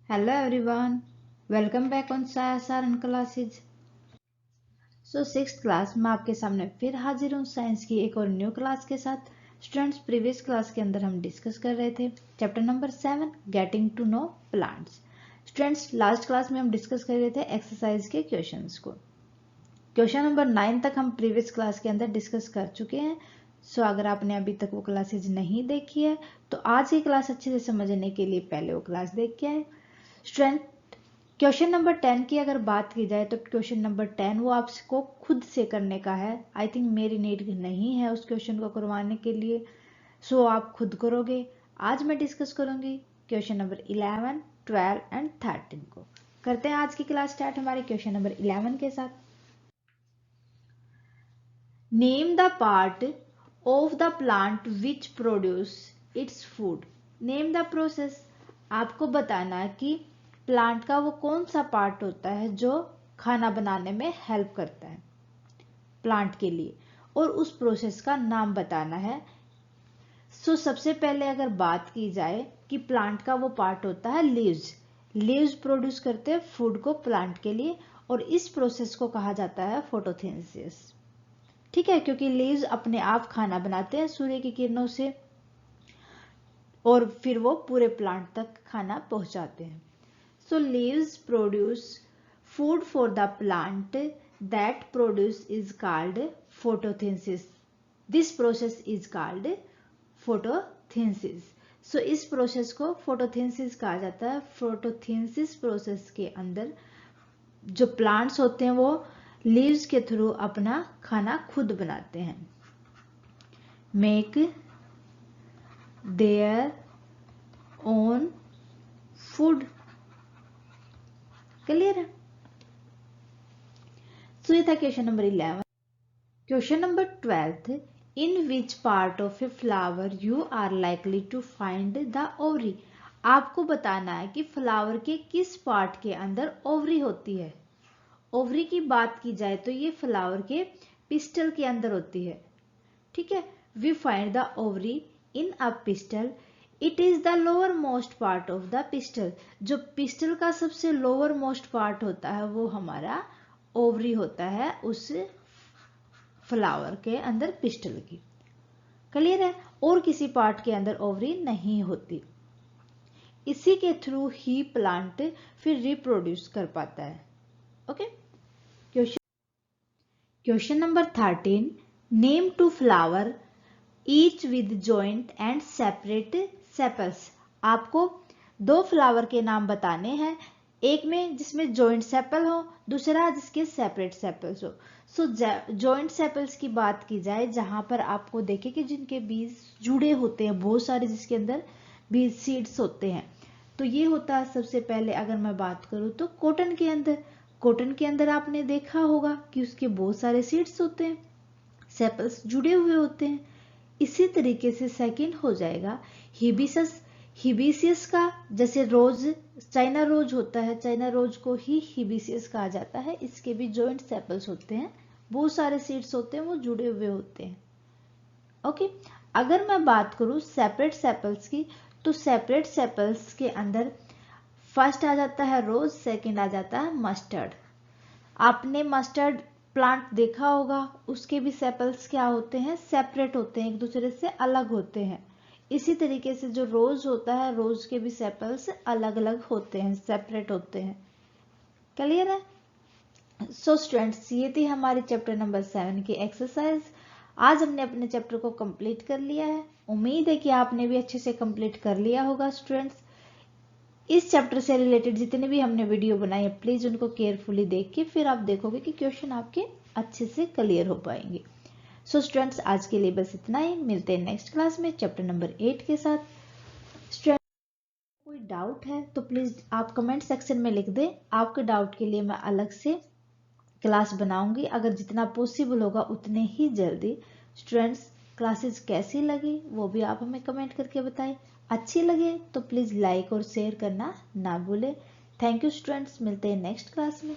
Hello everyone, welcome back on SRN classes. So six class में आपके सामने फिर हाजिर हूँ साइंस की एक और न्यू क्लास के साथ। स्टूडेंट्स, प्रीवियस क्लास के अंदर हम डिस्कस कर रहे थे chapter number 7 getting to know plants. Students, last class में हम डिस्कस कर रहे थे एक्सरसाइज के क्वेश्चंस को। क्वेश्चन नंबर 9 तक हम प्रीवियस क्लास के अंदर डिस्कस कर चुके हैं। सो अगर आपने अभी तक वो क्लासेज नहीं देखी है तो आज की क्लास अच्छे से समझने के लिए पहले वो क्लास देख के आए। स्टूडेंट, क्वेश्चन नंबर 10 की अगर बात की जाए तो क्वेश्चन नंबर 10 वो आपको खुद से करने का है। आई थिंक मेरी नीड नहीं है उस क्वेश्चन को करवाने के लिए, सो आप खुद करोगे। आज मैं डिस्कस करूंगी क्वेश्चन नंबर 11, 12 एंड 13 को। करते हैं आज की क्लास स्टार्ट हमारे क्वेश्चन नंबर 11 के साथ। Name the part of the plant which produce its food. Name the process. आपको बताना है कि प्लांट का वो कौन सा पार्ट होता है जो खाना बनाने में हेल्प करता है प्लांट के लिए, और उस प्रोसेस का नाम बताना है। सो सबसे पहले अगर बात की जाए कि प्लांट का वो पार्ट होता है लीव्स। लीव्स प्रोड्यूस करते हैं फूड को प्लांट के लिए, और इस प्रोसेस को कहा जाता है फोटोसिंथेसिस। ठीक है, क्योंकि लीव्स अपने आप खाना बनाते हैं सूर्य की किरणों से, और फिर वो पूरे प्लांट तक खाना पहुंचाते हैं। So leaves produce food for the plant. That produce is called photosynthesis. This process is called photosynthesis. So इस प्रोसेस को photosynthesis कहा जाता है। photosynthesis प्रोसेस के अंदर जो प्लांट्स होते हैं वो लीव्स के थ्रू अपना खाना खुद बनाते हैं। Make their own food. Clear है? सो ये था question number 11। Question number 12, in which part of a flower you are likely to find the ovary. आपको बताना है कि फ्लावर के किस पार्ट के अंदर ओवरी होती है। ओवरी की बात की जाए तो ये फ्लावर के पिस्टल के अंदर होती है। ठीक है, we find the ovary in a pistil. It is the lower most part of the pistil. जो पिस्टल का सबसे लोअर मोस्ट पार्ट होता है वो हमारा ओवरी होता है उस फ्लावर के अंदर, पिस्टल की। क्लियर है? और किसी पार्ट के अंदर ओवरी नहीं होती। इसी के थ्रू ही प्लांट फिर रिप्रोड्यूस कर पाता है। Okay. Question number 13, name two flower each with joint and separate sepals. आपको दो फ्लावर के नाम बताने हैं, एक में जिसमें जॉइंट सेपल हो, दूसरा जिसके सेपरेट सेपल्स हो। सो जॉइंट सेपल्स की बात की जाए जहां पर आपको देखे कि जिनके बीज जुड़े होते हैं बहुत सारे, जिसके अंदर बीज सीड्स होते हैं, तो ये होता है सबसे पहले। अगर मैं बात करूं तो कॉटन के अंदर, कॉटन के अंदर आपने देखा होगा कि उसके बहुत सारे सीड्स होते हैं, सेपल्स जुड़े हुए होते हैं। इसी तरीके से सेकंड हो जाएगा हिबिस्कस। हिबिस्कस का जैसे रोज, चाइना रोज होता है, चाइना रोज को ही हिबिस्कस कहा जाता है। इसके भी जॉइंट सेपल्स होते हैं, बहुत सारे सीड्स होते हैं, वो जुड़े हुए होते हैं। ओके। अगर मैं बात करूं सेपरेट सेपल्स की, तो सेपरेट सेपल्स के अंदर फर्स्ट आ जाता है रोज, सेकंड आ जाता है मस्टर्ड। आपने मस्टर्ड प्लांट देखा होगा, उसके भी सेपल्स क्या होते हैं, सेपरेट होते हैं, एक दूसरे से अलग होते हैं। इसी तरीके से जो रोज होता है, रोज के भी सेपल्स अलग अलग होते हैं, सेपरेट होते हैं। क्लियर है? सो स्टूडेंट्स, ये थी हमारी चैप्टर नंबर 7 की एक्सरसाइज। आज हमने अपने चैप्टर को कंप्लीट कर लिया है। उम्मीद है कि आपने भी अच्छे से कंप्लीट कर लिया होगा। स्टूडेंट्स, इस चैप्टर से रिलेटेड जितने भी हमने वीडियो बनाए हैं, प्लीज उनको केयरफुली देख के फिर आप देखोगे कि क्वेश्चन आपके अच्छे से क्लियर हो पाएंगे। सो स्टूडेंट्स, आज के लिए बस इतना ही। मिलते हैं नेक्स्ट क्लास में चैप्टर नंबर 8 के साथ। स्टूडेंट्स, कोई डाउट है तो प्लीज आप कमेंट सेक्शन में लिख दें। आपके डाउट के लिए मैं अलग से क्लास बनाऊंगी, अगर जितना पॉसिबल होगा उतने ही जल्दी। स्टूडेंट्स, क्लासेस कैसी लगी वो भी आप हमें कमेंट करके बताएं। अच्छी लगे तो प्लीज लाइक और शेयर करना ना भूलें। थैंक यू स्टूडेंट्स, मिलते हैं नेक्स्ट क्लास में।